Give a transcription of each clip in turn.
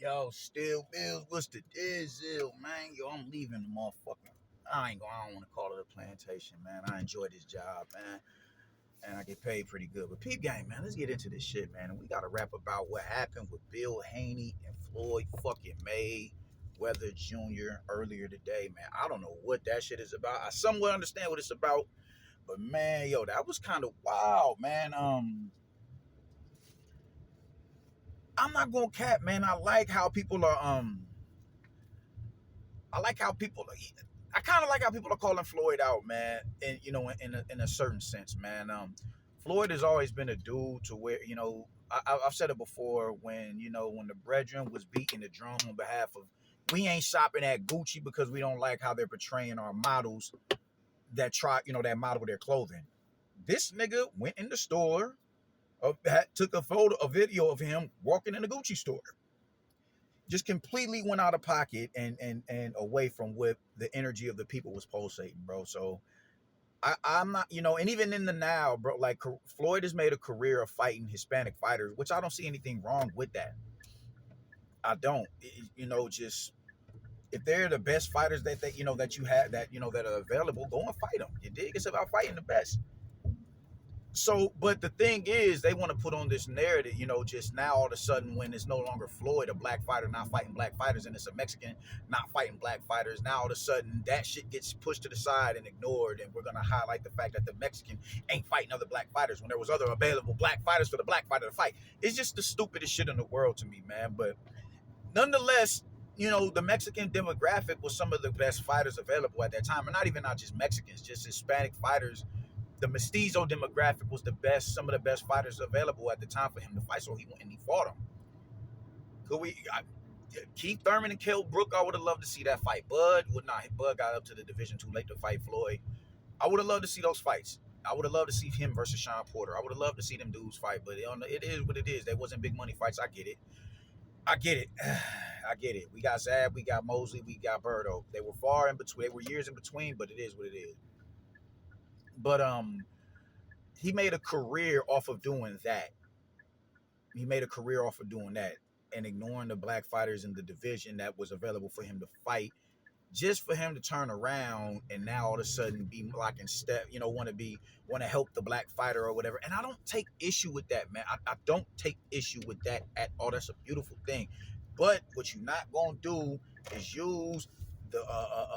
Yo, Still Bills, what's the deal, man? Yo, I'm leaving the motherfucker. I don't want to call it a plantation, man. I enjoy this job, man. And I get paid pretty good. But peep game, man, let's get into this shit, man. And we got to rap about what happened with Bill Haney and Floyd fucking Mayweather Jr. earlier today, man. I don't know what that shit is about. I somewhat understand what it's about. But man, yo, that was kind of wild, man. I'm not gonna cap, man. I like how people are. I kind of like how people are calling Floyd out, man. And in a certain sense, man. Floyd has always been a dude to where I've said it before when the brethren was beating the drum on behalf of we ain't shopping at Gucci because we don't like how they're portraying our models that model their clothing. This nigga went in the store, took a video of him walking in a Gucci store, just completely went out of pocket and away from what the energy of the people was pulsating, bro. So I'm not, and even in the now, bro, like Floyd has made a career of fighting Hispanic fighters, which I don't see anything wrong with that. I don't, just if they're the best fighters that you have that are available, go and fight them. You dig? It's about fighting the best. So, but the thing is, they want to put on this narrative, just now all of a sudden when it's no longer Floyd, a black fighter, not fighting black fighters, and it's a Mexican not fighting black fighters. Now all of a sudden that shit gets pushed to the side and ignored, and we're gonna highlight the fact that the Mexican ain't fighting other black fighters when there was other available black fighters for the black fighter to fight. It's just the stupidest shit in the world to me, man. But nonetheless, the Mexican demographic was some of the best fighters available at that time, and not just Mexicans, just Hispanic fighters. The mestizo demographic was some of the best fighters available at the time for him to fight. So he went and he fought him. Keith Thurman and Kell Brook, I would have loved to see that fight. Bud got up to the division too late to fight Floyd. I would have loved to see those fights. I would have loved to see him versus Sean Porter. I would have loved to see them dudes fight, but it is what it is. They wasn't big money fights. I get it. I get it. I get it. We got Zab, we got Mosley, we got Birdo. They were far in between. They were years in between, but it is what it is. But he made a career off of doing that. He made a career off of doing that and ignoring the black fighters in the division that was available for him to fight, just for him to turn around and now all of a sudden be like in step, want to help the black fighter or whatever. And I don't take issue with that, man. I don't take issue with that at all. That's a beautiful thing. But what you're not gonna do is use the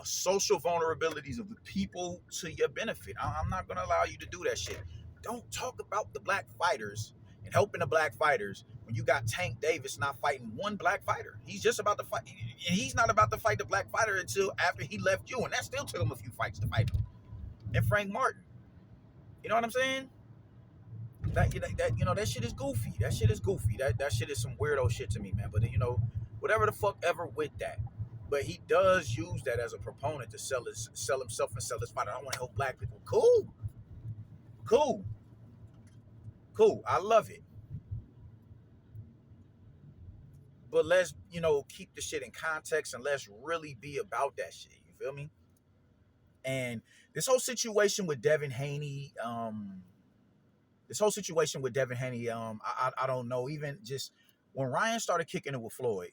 social vulnerabilities of the people to your benefit. I'm not gonna allow you to do that shit. Don't talk about the black fighters and helping the black fighters when you got Tank Davis not fighting one black fighter. He's just about to fight, and he's not about to fight the black fighter until after he left you, and that still took him a few fights to fight him. And Frank Martin, you know what I'm saying? That shit is goofy. That shit is goofy. That shit is some weirdo shit to me, man. But whatever the fuck ever with that. But he does use that as a proponent to sell himself and sell his fighter. I want to help black people. Cool. I love it. But let's, keep the shit in context and let's really be about that shit. You feel me? And this whole situation with Devin Haney, I don't know. Even just when Ryan started kicking it with Floyd,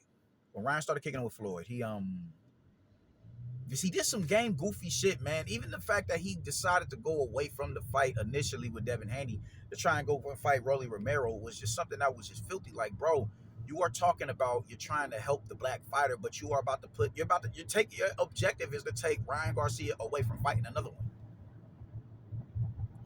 he did some game goofy shit, man. Even the fact that he decided to go away from the fight initially with Devin Haney to try and go and fight Rolly Romero was just something that was just filthy. Like, bro, you are talking about you're trying to help the black fighter, but your objective is to take Ryan Garcia away from fighting another one.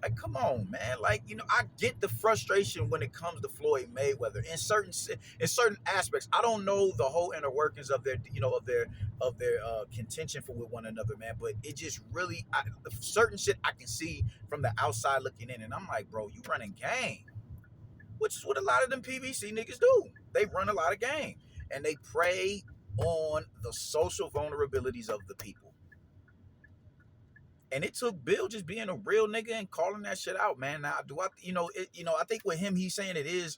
Like, come on, man. Like, I get the frustration when it comes to Floyd Mayweather in certain aspects. I don't know the whole inner workings of their contention for with one another, man. But it just really certain shit I can see from the outside looking in, and I'm like, bro, you running game, which is what a lot of them PBC niggas do. They run a lot of game, and they prey on the social vulnerabilities of the people. And it took Bill just being a real nigga and calling that shit out, man. Now, I think with him, he's saying it is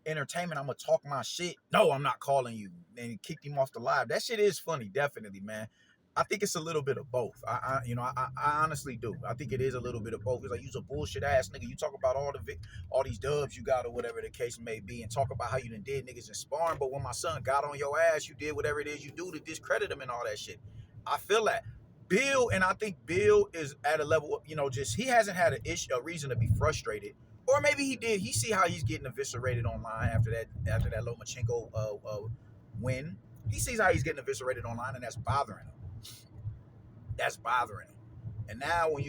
entertainment. I'm gonna talk my shit. No, I'm not calling you. And he kicked him off the live. That shit is funny, definitely, man. I think it's a little bit of both. I honestly do. I think it is a little bit of both. It's like, you's a bullshit ass nigga. You talk about all these dubs you got or whatever the case may be, and talk about how you done did niggas in sparring. But when my son got on your ass, you did whatever it is you do to discredit him and all that shit. I feel that. Bill, and I think Bill is at a level, just he hasn't had a reason to be frustrated, or maybe he did. He see how he's getting eviscerated online after that Lomachenko win. He sees how he's getting eviscerated online, and that's bothering him. That's bothering him. And now when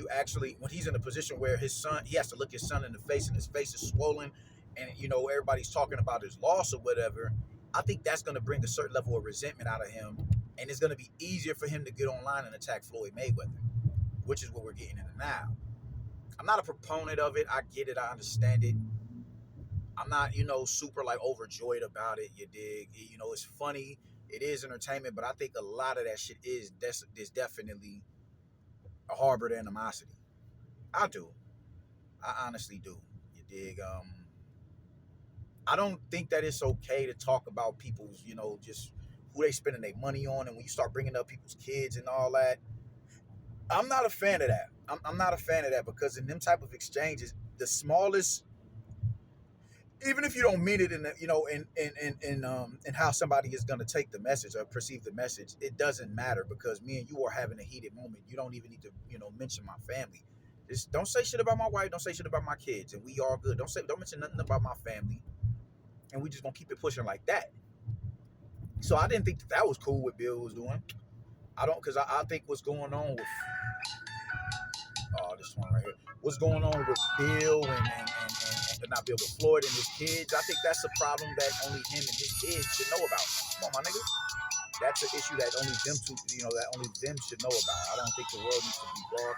he's in a position where his son, he has to look his son in the face and his face is swollen, and everybody's talking about his loss or whatever, I think that's going to bring a certain level of resentment out of him, and it's going to be easier for him to get online and attack Floyd Mayweather, which is what we're getting into now. I'm not a proponent of it. I get it. I understand it. I'm not, super like overjoyed about it. You dig? It's funny. It is entertainment, but I think a lot of that shit is definitely a harbored animosity. I do. I honestly do. You dig? I don't think that it's okay to talk about people's, just who they spending their money on, and when you start bringing up people's kids and all that, I'm not a fan of that. I'm not a fan of that, because in them type of exchanges, the smallest, even if you don't mean it in the, in how somebody is going to take the message or perceive the message, it doesn't matter, because me and you are having a heated moment. You don't even need to, mention my family. Just don't say shit about my wife. Don't say shit about my kids, and we all good. Don't mention nothing about my family, and we just gonna keep it pushing like that. So I didn't think that was cool what Bill was doing. I don't, because I think what's going on with this one right here. What's going on with Bill and not Bill, but Floyd and his kids? I think that's a problem that only him and his kids should know about. Come on, my nigga. That's an issue that only them should know about. I don't think the world needs to be broad.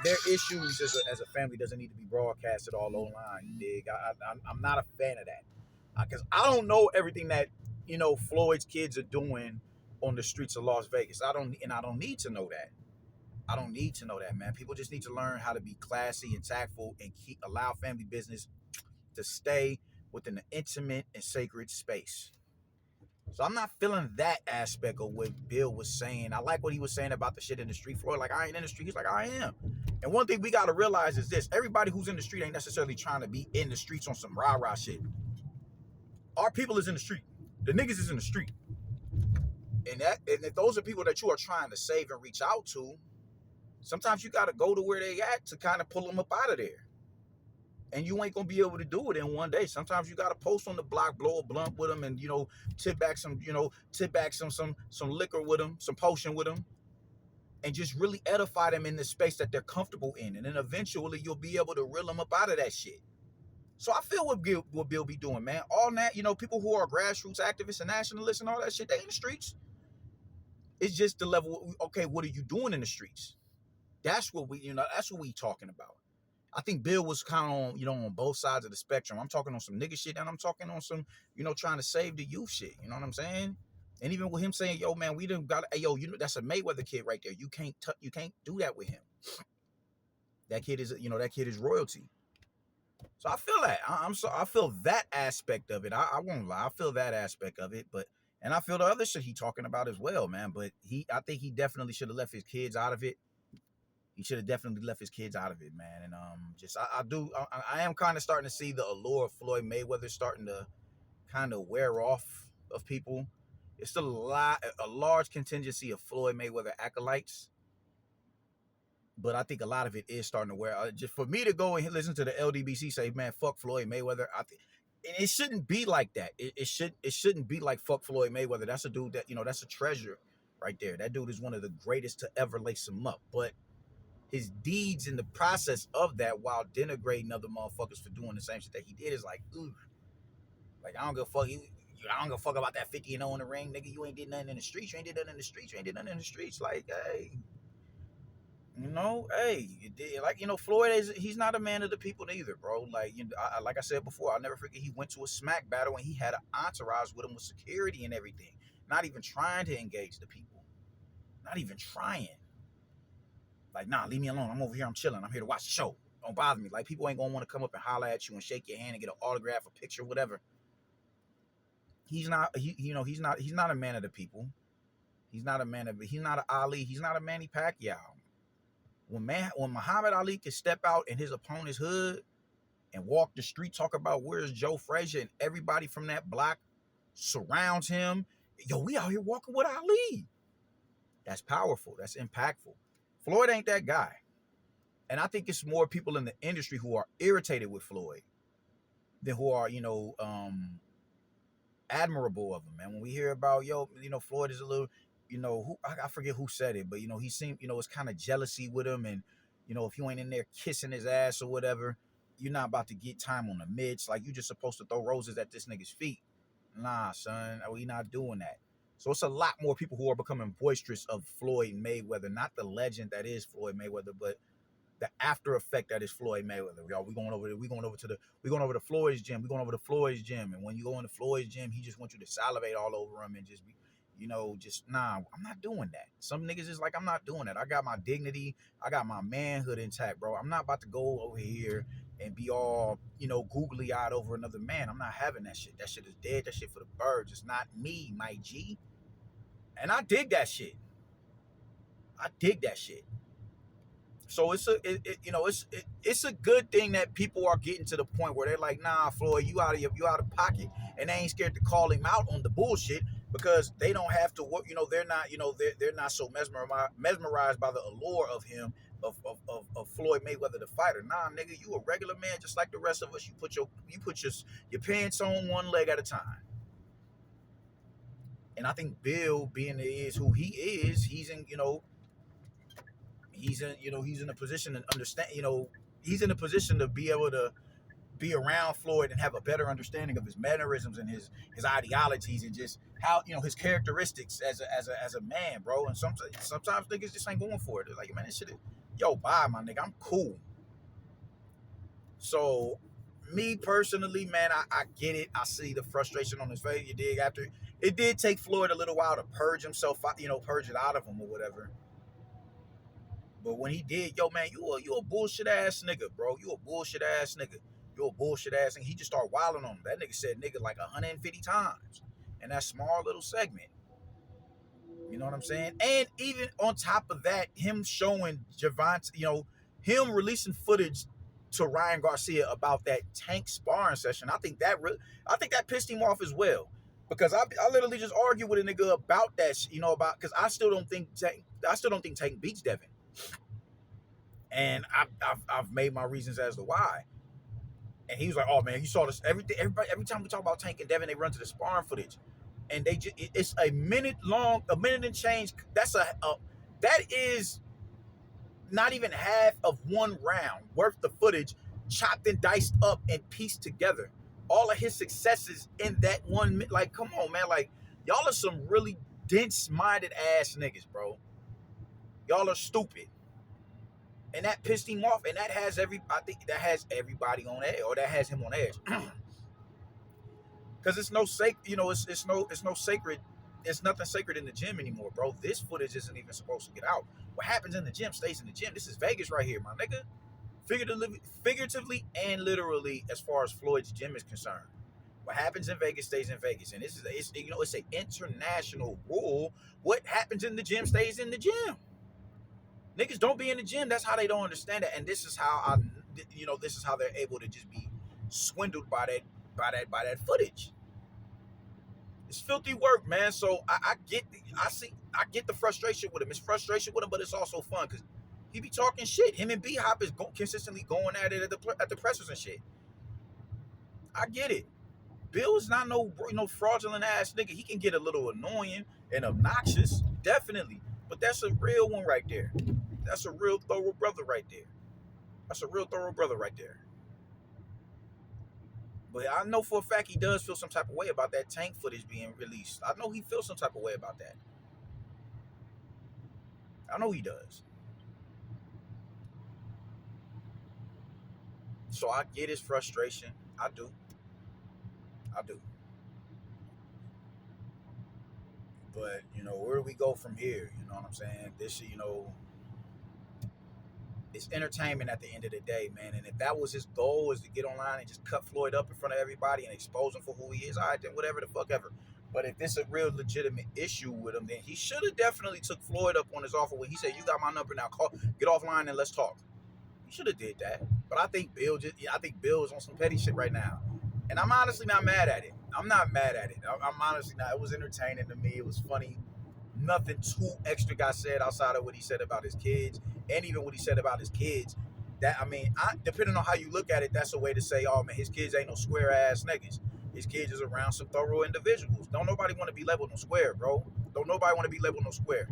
Their issues as a family doesn't need to be broadcasted all online. Dig? I'm not a fan of that, because I don't know everything that Floyd's kids are doing on the streets of Las Vegas. I don't need to know that. I don't need to know that, man. People just need to learn how to be classy and tactful and allow family business to stay within an intimate and sacred space. So I'm not feeling that aspect of what Bill was saying. I like what he was saying about the shit in the street. Floyd, like, I ain't in the street. He's like, I am. And one thing we got to realize is this. Everybody who's in the street ain't necessarily trying to be in the streets on some rah-rah shit. Our people is in the street. The niggas is in the street. And if those are people that you are trying to save and reach out to, sometimes you got to go to where they at to kind of pull them up out of there. And you ain't going to be able to do it in one day. Sometimes you got to post on the block, blow a blunt with them, and, tip back some liquor with them, some potion with them, and just really edify them in the space that they're comfortable in. And then eventually you'll be able to reel them up out of that shit. So I feel what Bill be doing, man. All that, people who are grassroots activists and nationalists and all that shit, they in the streets. It's just the level, okay, what are you doing in the streets? That's what we talking about. I think Bill was kind of on both sides of the spectrum. I'm talking on some nigga shit, and I'm talking on some, trying to save the youth shit. You know what I'm saying? And even with him saying, yo, man, we done got, hey, yo, that's a Mayweather kid right there. You can't do that with him. That kid is royalty. So I feel that. I feel that aspect of it. I won't lie. I feel that aspect of it, and I feel the other shit he talking about as well, man. But I think he definitely should have left his kids out of it. He should have definitely left his kids out of it, man. And I am kind of starting to see the allure of Floyd Mayweather starting to kind of wear off of people. It's still a large contingency of Floyd Mayweather acolytes, but I think a lot of it is starting to wear. Just for me to go and listen to the LDBC say, man, fuck Floyd Mayweather, and it shouldn't be like that. It shouldn't be like fuck Floyd Mayweather. That's a dude that that's a treasure right there. That dude is one of the greatest to ever lace him up, but his deeds in the process of that, while denigrating other motherfuckers for doing the same shit that he did, is like, ooh, like, I don't give a fuck. I don't give a fuck about that 50-0 in the ring, nigga. You ain't did nothing in the streets. You ain't did nothing in the streets. You ain't did nothing in the streets. Like, hey, Floyd he's not a man of the people neither, bro. Like, like I said before, I'll never forget he went to a smack battle and he had an entourage with him with security and everything. Not even trying to engage the people. Not even trying. Like, nah, leave me alone. I'm over here. I'm chilling. I'm here to watch the show. Don't bother me. Like, people ain't gonna want to come up and holler at you and shake your hand and get an autograph, a picture, whatever. He's not. He's not a man of the people. He's not an Ali. He's not a Manny Pacquiao. When Muhammad Ali can step out in his opponent's hood and walk the street, talk about where's Joe Frazier, and everybody from that block surrounds him. Yo, we out here walking with Ali. That's powerful. That's impactful. Floyd ain't that guy. And I think it's more people in the industry who are irritated with Floyd than who are, admirable of him. And when we hear about, Floyd is a little, I forget who said it, but, he seemed, it's kind of jealousy with him. And, if you ain't in there kissing his ass or whatever, you're not about to get time on the mitts. Like, you just supposed to throw roses at this nigga's feet. Nah, son, we not doing that. So it's a lot more people who are becoming boisterous of Floyd Mayweather, not the legend that is Floyd Mayweather, but the after effect that is Floyd Mayweather. Y'all, we going over to Floyd's gym. We going over to Floyd's gym. And when you go into Floyd's gym, he just wants you to salivate all over him and just be, nah, I'm not doing that. Some niggas is like, I'm not doing that. I got my dignity. I got my manhood intact, bro. I'm not about to go over here and be all, googly eyed over another man. I'm not having that shit. That shit is dead. That shit for the birds. It's not me, my G. And I dig that shit. I dig that shit. So it's a good thing that people are getting to the point where they're like, nah, Floyd, you out of pocket, and they ain't scared to call him out on the bullshit because they don't have to work. They're not so mesmerized by the allure of him of Floyd Mayweather the fighter. Nah, nigga, you a regular man just like the rest of us. You put your pants on one leg at a time. And I think Bill, being is who he is, he's in a position to understand, he's in a position to be able to be around Floyd and have a better understanding of his mannerisms and his ideologies and just how, his characteristics as a man, bro. And sometimes niggas just ain't going for it. They're like, man, this shit is, bye, my nigga, I'm cool. So me personally, man, I get it. I see the frustration on his face. You dig? After it did take Floyd a little while to purge himself, purge it out of him or whatever. But when he did, man, you a bullshit ass nigga, bro. You a bullshit ass nigga. You a bullshit ass nigga. He just started wilding on him. That nigga said nigga like 150 times in that small little segment. You know what I'm saying? And even on top of that, him showing Javante, him releasing footage to Ryan Garcia about that Tank sparring session. I think that pissed him off as well. Because I literally just argued with a nigga about that, because I still don't think Tank beats Devin. And I've made my reasons as to why. And he was like, "Oh man, you saw this everything. Every time we talk about Tank and Devin, they run to the sparring footage, and it's a minute and change. That is not even half of one round worth of footage, chopped and diced up and pieced together. All of his successes in that 1 minute. Like, come on, man. Like, y'all are some really dense-minded ass niggas, bro. Y'all are stupid." And that pissed him off, and I think that has everybody on edge, or that has him on edge. Because it's no sacred, it's nothing sacred in the gym anymore, bro. This footage isn't even supposed to get out. What happens in the gym stays in the gym. This is Vegas right here, my nigga. Figuratively and literally, as far as Floyd's gym is concerned. What happens in Vegas stays in Vegas, and it's an international rule. What happens in the gym stays in the gym. Niggas don't be in the gym. That's how they don't understand it. And this is how this is how they're able to just be swindled by that footage. It's filthy work, man. So I get the frustration with him. It's frustration with him, but it's also fun because he be talking shit. Him and B Hop is consistently going at it at the pressers and shit. I get it. Bill is not no fraudulent ass nigga. He can get a little annoying and obnoxious, definitely. But that's a real one right there. That's a real thorough brother right there. But I know for a fact he does feel some type of way about that Tank footage being released. I know he feels some type of way about that. I know he does. So I get his frustration. I do. But, where do we go from here? You know what I'm saying? This, it's entertainment at the end of the day, man. And if that was his goal, is to get online and just cut Floyd up in front of everybody and expose him for who he is, all right, then whatever the fuck ever. But if it's a real legitimate issue with him, then he should have definitely took Floyd up on his offer when he said, "You got my number now. Call, get offline and let's talk." He should have did that. But I think Bill is on some petty shit right now, and I'm honestly not mad at it. I'm not mad at it. I'm honestly not. It was entertaining to me. It was funny. Nothing too extra got said outside of what he said about his kids, and even what he said about his kids. That I mean, depending on how you look at it, that's a way to say, "Oh man, his kids ain't no square ass niggas. His kids is around some thorough individuals. Don't nobody want to be labeled no square, bro. Don't nobody want to be labeled no square."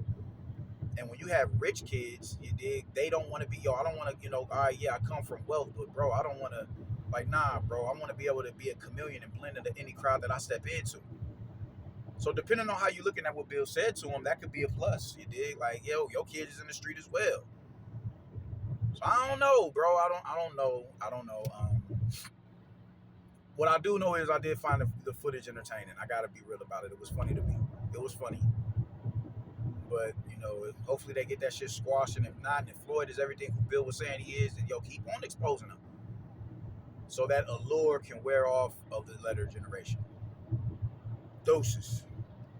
And when you have rich kids, you dig, they don't want to be, yo, I don't want to, all right, yeah, I come from wealth, but bro, I don't want to, like, nah, bro, I want to be able to be a chameleon and blend into any crowd that I step into. So depending on how you looking at what Bill said to him, that could be a plus. You dig? Like, yo, your kid is in the street as well. So I don't know, bro. I don't know. What I do know is I did find the footage entertaining. I gotta be real about it. It was funny to me. It was funny. But hopefully they get that shit squashed. And if not, and if Floyd is everything who Bill was saying he is, then keep on exposing him, so that allure can wear off of the letter generation. Doses.